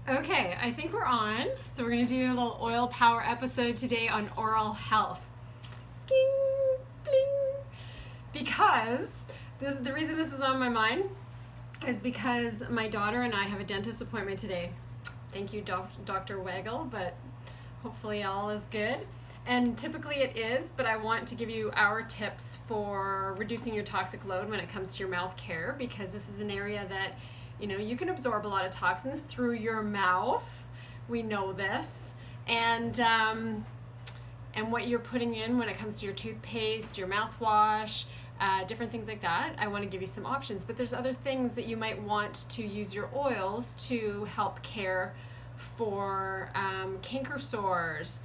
Okay, I think we're on. So we're going to do a little oil power episode today on oral health. Ding, bling. Because the reason this is on my mind is because my daughter and I have a dentist appointment today. Thank you, Dr. Waggle, but hopefully all is good. And typically it is, but I want to give you our tips for reducing your toxic load when it comes to your mouth care, because this is an area that you can absorb a lot of toxins through your mouth. We know this. And what you're putting in when it comes to your toothpaste, your mouthwash, different things like that. I want to give you some options. But there's other things that you might want to use your oils to help care for canker sores,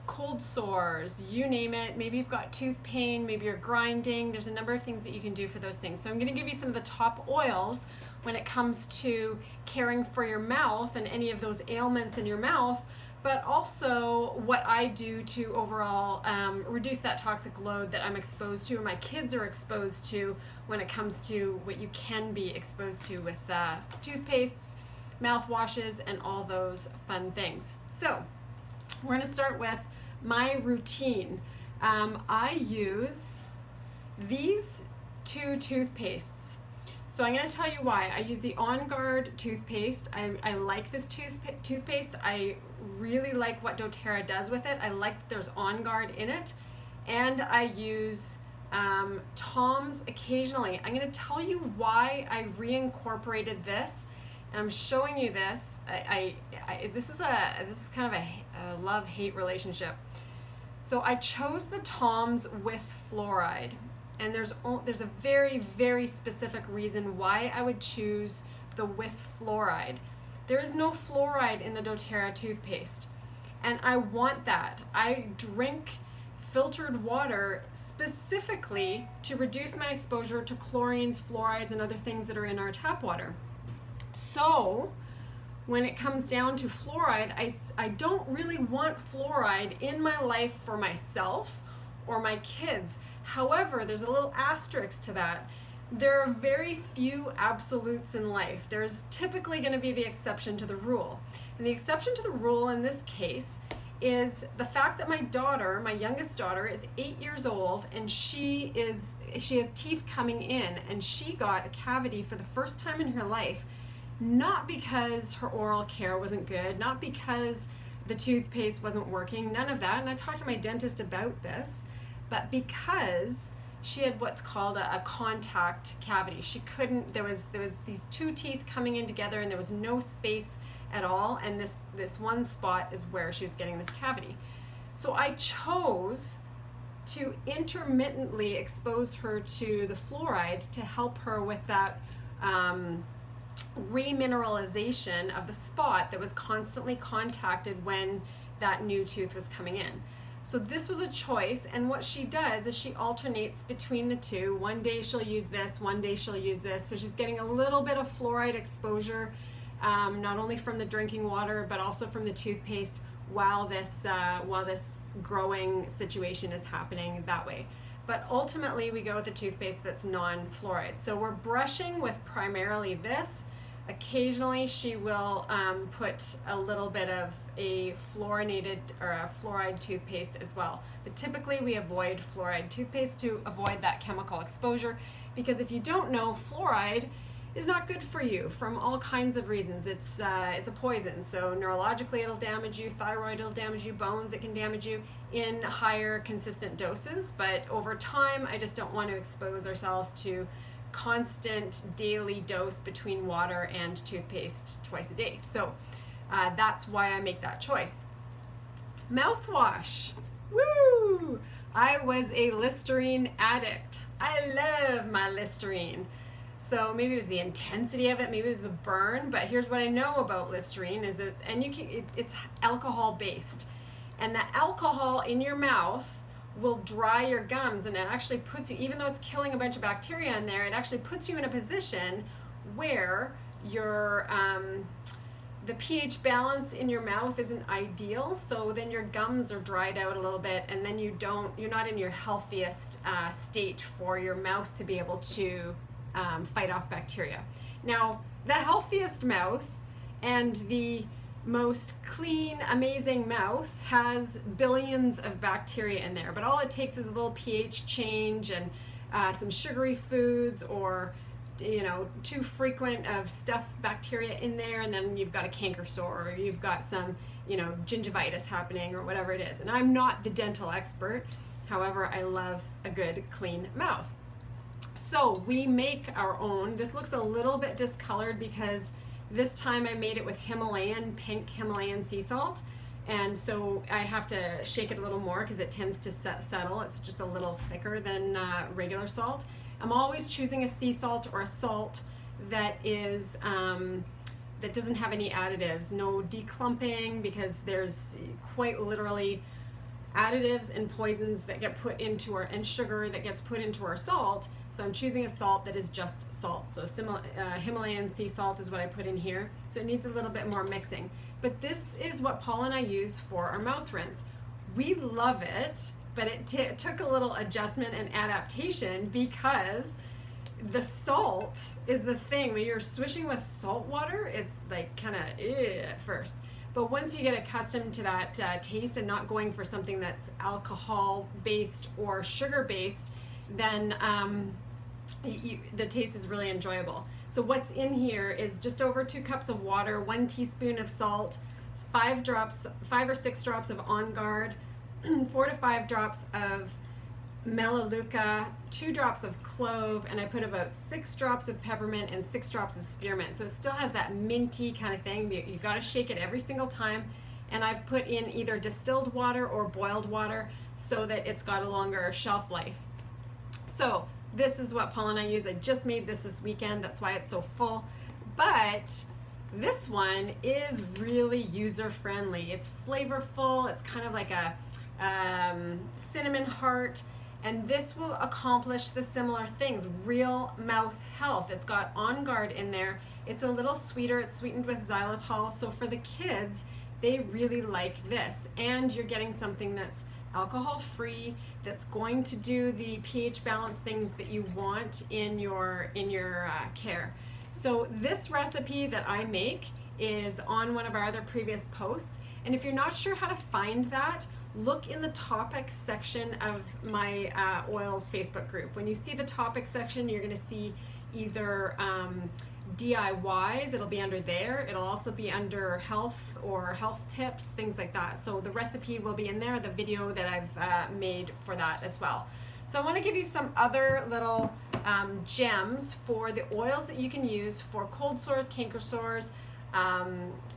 cold sores, you name it. Maybe you've got tooth pain, maybe you're grinding. There's a number of things that you can do for those things. So I'm going to give you some of the top oils when it comes to caring for your mouth and any of those ailments in your mouth, but also what I do to overall reduce that toxic load that I'm exposed to or my kids are exposed to when it comes to what you can be exposed to with toothpastes, mouthwashes, and all those fun things. So we're going to start with my routine. I use these two toothpastes. So I'm going to tell you why. I use the On Guard toothpaste. I like this toothpaste. I really like what doTERRA does with it. I like that there's On Guard in it. And I use Tom's occasionally. I'm going to tell you why I reincorporated this. And I'm showing you this. This is kind of a love-hate relationship. So I chose the Toms with fluoride, and there's a very, very specific reason why I would choose the with fluoride. There is no fluoride in the doTERRA toothpaste, and I want that. I drink filtered water specifically to reduce my exposure to chlorines, fluorides, and other things that are in our tap water. So when it comes down to fluoride, I don't really want fluoride in my life for myself or my kids. However, there's a little asterisk to that. There are very few absolutes in life. There's typically going to be the exception to the rule. And the exception to the rule in this case is the fact that my youngest daughter, is 8 years old, and she has teeth coming in, and she got a cavity for the first time in her life. Not because her oral care wasn't good, not because the toothpaste wasn't working, none of that. And I talked to my dentist about this, but because she had what's called a contact cavity. There was these two teeth coming in together and there was no space at all. And this one spot is where she was getting this cavity. So I chose to intermittently expose her to the fluoride to help her with that remineralization of the spot that was constantly contacted when that new tooth was coming in. So this was a choice, and what she does is she alternates between the two. One day she'll use this, one day she'll use this. So she's getting a little bit of fluoride exposure, not only from the drinking water but also from the toothpaste while this growing situation is happening that way. But ultimately we go with a toothpaste that's non-fluoride. So we're brushing with primarily this. Occasionally she will put a little bit of a fluorinated or a fluoride toothpaste as well. But typically we avoid fluoride toothpaste to avoid that chemical exposure, because if you don't know, fluoride is not good for you from all kinds of reasons. It's a poison. So neurologically it'll damage you, thyroid it'll damage you, bones it can damage you in higher consistent doses. But over time, I just don't want to expose ourselves to constant daily dose between water and toothpaste twice a day. So that's why I make that choice. Mouthwash. Woo! I was a Listerine addict. I love my Listerine. So maybe it was the intensity of it, maybe it was the burn, but here's what I know about Listerine is it's alcohol based. And the alcohol in your mouth will dry your gums, and it actually puts you, even though it's killing a bunch of bacteria in there, it actually puts you in a position where your the pH balance in your mouth isn't ideal, so then your gums are dried out a little bit, and then you're not in your healthiest state for your mouth to be able to fight off bacteria. Now, the healthiest mouth And the most clean, amazing mouth has billions of bacteria in there, but all it takes is a little pH change and some sugary foods, or too frequent of stuff bacteria in there, and then you've got a canker sore, or you've got some gingivitis happening, or whatever it is. And I'm not the dental expert, however, I love a good clean mouth. So we make our own. This looks a little bit discolored because this time I made it with pink Himalayan sea salt, and so I have to shake it a little more because it tends to settle. It's just a little thicker than regular salt. I'm always choosing a sea salt or a salt that is that doesn't have any additives, no declumping, because there's quite literally additives and poisons that get put into and sugar that gets put into our salt. So I'm choosing a salt that is just salt. So Himalayan sea salt is what I put in here. So it needs a little bit more mixing. But this is what Paul and I use for our mouth rinse. We love it, but it took a little adjustment and adaptation because the salt is the thing. When you're swishing with salt water, it's like kind of at first. But once you get accustomed to that taste and not going for something that's alcohol-based or sugar-based, then the taste is really enjoyable. So what's in here is just over 2 cups of water, 1 teaspoon of salt, 5 or 6 drops of On Guard, 4 to 5 drops of Melaleuca, 2 drops of clove, and I put about 6 drops of peppermint and 6 drops of spearmint. So it still has that minty kind of thing. You got to shake it every single time. And I've put in either distilled water or boiled water so that it's got a longer shelf life. So this is what Paul and I use. I just made this weekend. That's why it's so full. But this one is really user-friendly. It's flavorful. It's kind of like a cinnamon heart. And this will accomplish the similar things. Real mouth health. It's got On Guard in there. It's a little sweeter. It's sweetened with xylitol. So for the kids, they really like this. And you're getting something that's alcohol-free, that's going to do the pH balance things that you want in your care. So this recipe that I make is on one of our other previous posts. And if you're not sure how to find that, look in the topics section of my oils Facebook group. When you see the topics section, you're going to see either DIYs, it'll be under there. It'll also be under health or health tips, things like that. So the recipe will be in there, the video that I've made for that as well. So I want to give you some other little gems for the oils that you can use for cold sores, canker sores,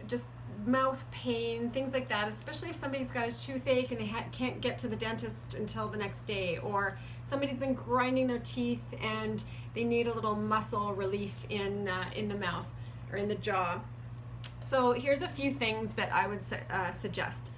just mouth pain, things like that, especially if somebody's got a toothache and they can't get to the dentist until the next day, or somebody's been grinding their teeth and they need a little muscle relief in the mouth or in the jaw. So here's a few things that I would suggest.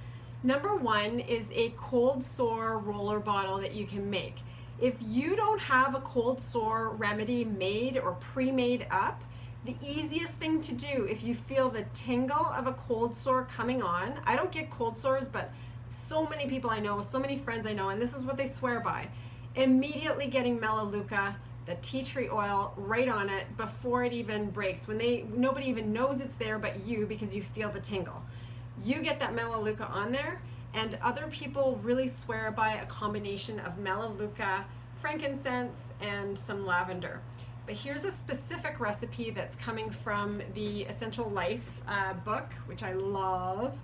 Number 1 is a cold sore roller bottle that you can make. If you don't have a cold sore remedy made or pre-made up, the easiest thing to do if you feel the tingle of a cold sore coming on, I don't get cold sores, but so many people I know, so many friends I know, and this is what they swear by, immediately getting Melaleuca, the tea tree oil, right on it before it even breaks, when nobody even knows it's there but you, because you feel the tingle. You get that Melaleuca on there, and other people really swear by a combination of Melaleuca, frankincense, and some lavender. But here's a specific recipe that's coming from the Essential Life book, which I love.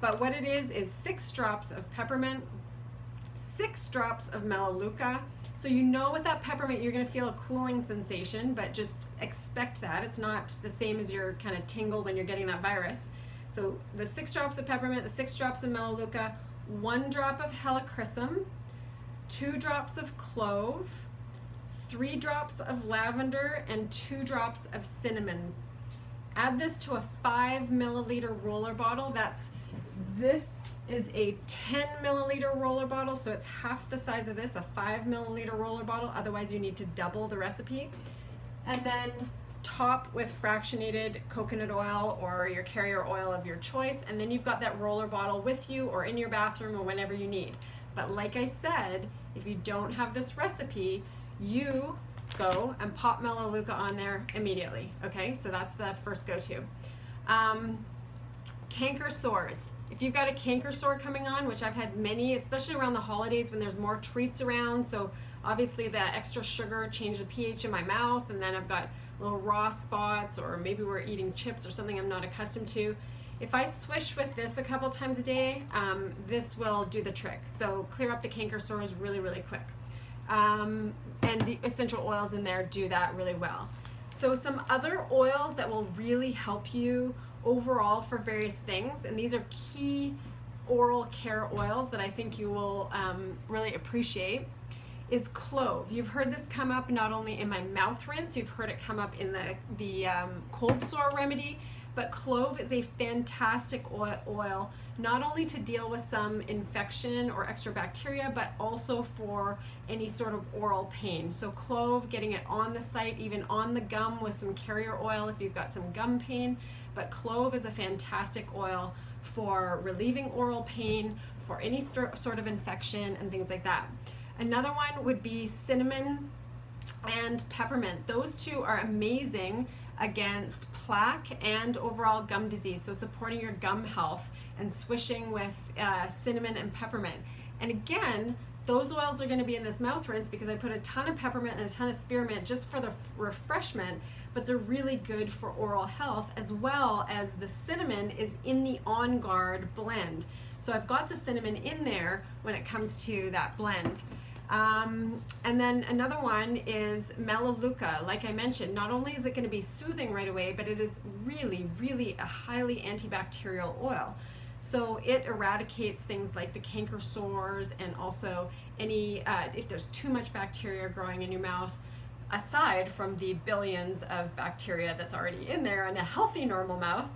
But what it is 6 drops of peppermint, 6 drops of Melaleuca. So you know with that peppermint you're going to feel a cooling sensation, but just expect that. It's not the same as your kind of tingle when you're getting that virus. So the 6 drops of peppermint, the 6 drops of Melaleuca, 1 drop of helichrysum, 2 drops of clove, 3 drops of lavender, and 2 drops of cinnamon. Add this to a 5 milliliter roller bottle. This is a 10 milliliter roller bottle, so it's half the size of this, a 5 milliliter roller bottle. Otherwise you need to double the recipe. And then top with fractionated coconut oil or your carrier oil of your choice, and then you've got that roller bottle with you or in your bathroom or whenever you need. But like I said, if you don't have this recipe, you go and pop Melaleuca on there immediately. Okay, so that's the first go-to. Canker sores. If you've got a canker sore coming on, which I've had many, especially around the holidays when there's more treats around, so obviously the extra sugar changed the pH in my mouth, and then I've got little raw spots, or maybe we're eating chips or something I'm not accustomed to. If I swish with this a couple times a day, this will do the trick. So clear up the canker sores really, really quick. And the essential oils in there do that really well. So some other oils that will really help you overall for various things, and these are key oral care oils that I think you will really appreciate, is clove. You've heard this come up not only in my mouth rinse, you've heard it come up in the cold sore remedy, but clove is a fantastic oil, not only to deal with some infection or extra bacteria, but also for any sort of oral pain. So clove, getting it on the site, even on the gum with some carrier oil if you've got some gum pain. But clove is a fantastic oil for relieving oral pain, for any sort of infection and things like that. Another one would be cinnamon and peppermint. Those two are amazing against plaque and overall gum disease, so supporting your gum health and swishing with cinnamon and peppermint. And again, those oils are going to be in this mouth rinse because I put a ton of peppermint and a ton of spearmint just for the refreshment, but they're really good for oral health, as well as the cinnamon is in the On Guard blend. So I've got the cinnamon in there when it comes to that blend. And then another one is melaleuca. Like I mentioned, not only is it going to be soothing right away, but it is really, really a highly antibacterial oil. So it eradicates things like the canker sores, and also any, if there's too much bacteria growing in your mouth, aside from the billions of bacteria that's already in there in a healthy normal mouth.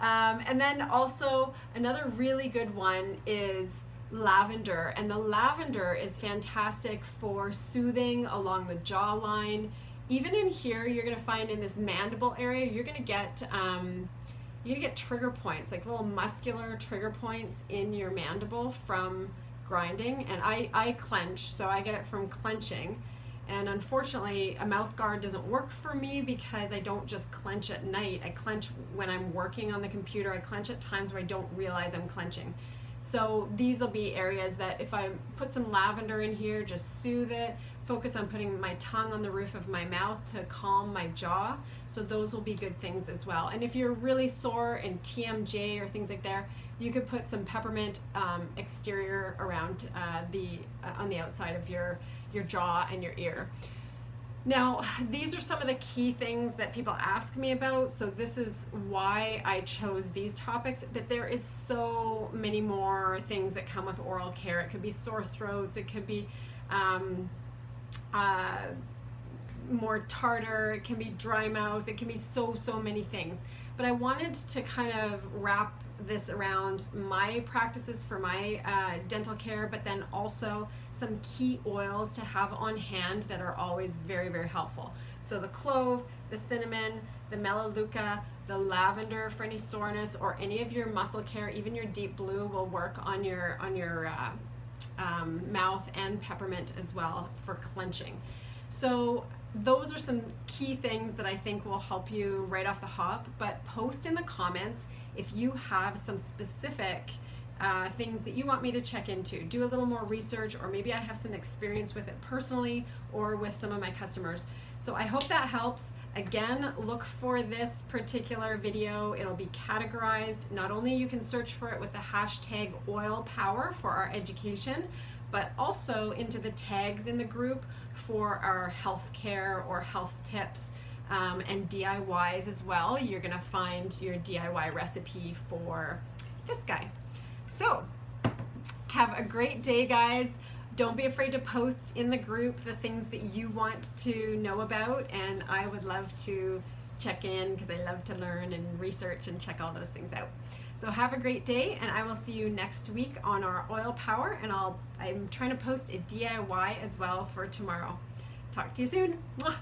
And then also another really good one is lavender, and the lavender is fantastic for soothing along the jawline. Even in here, you're going to find in this mandible area, you're going to get trigger points, like little muscular trigger points in your mandible from grinding. And I clench, so I get it from clenching. And unfortunately, a mouth guard doesn't work for me because I don't just clench at night. I clench when I'm working on the computer. I clench at times where I don't realize I'm clenching. So these will be areas that if I put some lavender in here, just soothe it, focus on putting my tongue on the roof of my mouth to calm my jaw. So those will be good things as well. And if you're really sore in TMJ or things like that, you could put some peppermint exterior around on the outside of your jaw and your ear. Now, these are some of the key things that people ask me about, so this is why I chose these topics, but there is so many more things that come with oral care. It could be sore throats, it could be more tartar, it can be dry mouth, it can be so many things. But I wanted to kind of wrap this around my practices for my dental care, but then also some key oils to have on hand that are always very, very helpful. So the clove, the cinnamon, the melaleuca, the lavender for any soreness, or any of your muscle care, even your deep blue will work on your mouth, and peppermint as well for clenching. So those are some key things that I think will help you right off the hop, but post in the comments if you have some specific things that you want me to check into. Do a little more research, or maybe I have some experience with it personally or with some of my customers. So I hope that helps. Again, look for this particular video. It'll be categorized. Not only you can search for it with the hashtag oil power for our education, but also into the tags in the group for our healthcare or health tips and DIYs as well. You're gonna find your DIY recipe for this guy. So have a great day, guys. Don't be afraid to post in the group the things that you want to know about, and I would love to check in because I love to learn and research and check all those things out. So have a great day, and I will see you next week on our oil power, and I'm trying to post a DIY as well for tomorrow. Talk to you soon. Mwah.